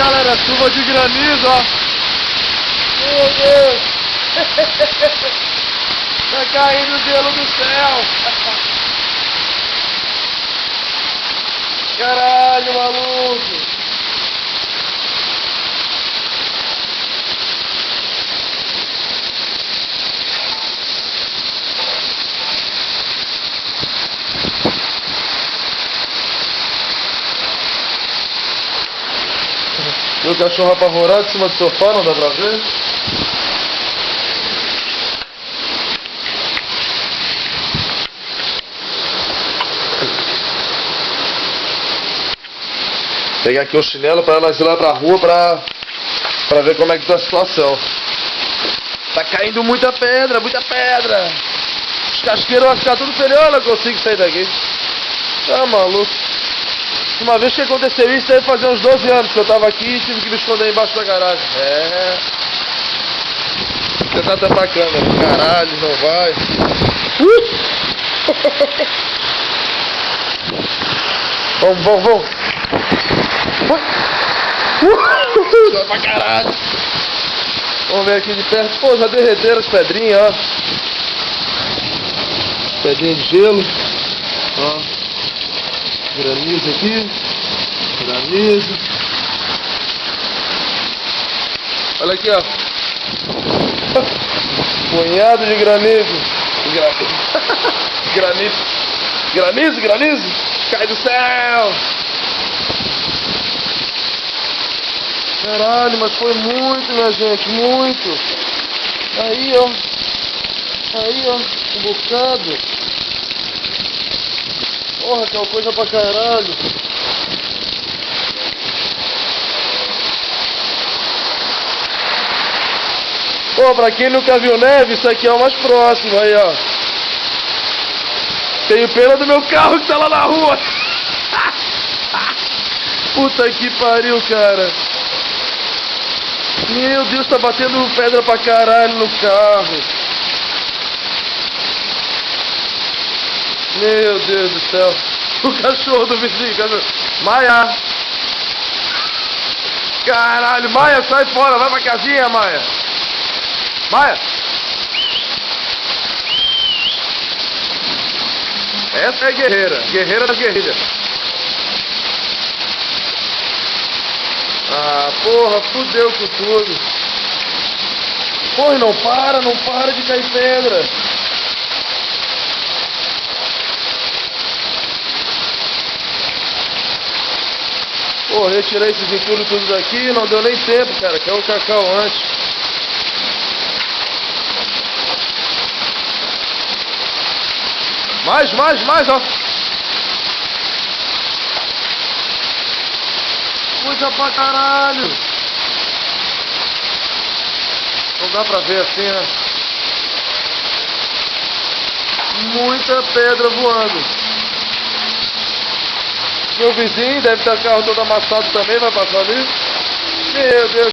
galera, chuva de granizo, ó. Meu Deus. Tá caindo gelo do céu. Caralho, maluco. Meu cachorro apavorado em cima do sofá, não dá pra ver? Pegar aqui o chinelo pra nós ir lá pra rua pra ver como é que tá a situação. Tá caindo muita pedra, muita pedra. Os casqueiros vão ficar tudo feliz. Eu não consigo sair daqui. Tá maluco. Uma vez que aconteceu isso, deve fazer uns 12 anos que eu tava aqui e tive que me esconder embaixo da garagem. Tentar tampar a câmera. Caralho, não vai. Vamos. Vai pra caralho. Vamos ver aqui de perto. Pô, já derreteram as pedrinhas, ó. Pedrinha de gelo. Ó. Granizo aqui. Granizo. Olha aqui, ó. Punhado de granizo. Granizo. Cai do céu. Caralho, mas foi muito, minha gente, muito. Aí, ó, um bocado. Porra, que é uma coisa pra caralho. Pô, pra quem nunca viu neve, isso aqui é o mais próximo, aí, ó. Tenho pena do meu carro que tá lá na rua. Puta que pariu, cara. Meu Deus, tá batendo pedra pra caralho no carro. Meu Deus do céu. O cachorro do vizinho, cachorro. Maia. Caralho, Maia, sai fora, vai pra casinha, Maia. Maia. Essa é guerreira das guerrilhas. Ah, porra, fudeu com tudo. Porra, não para de cair pedra. Porra, eu tirei esses entulhos tudo daqui, não deu nem tempo, cara, caiu o cacau antes. Mais, ó. Coisa pra caralho. Não dá pra ver assim, né? Muita pedra voando. Meu vizinho deve estar o carro todo amassado também, vai passar ali. Meu Deus.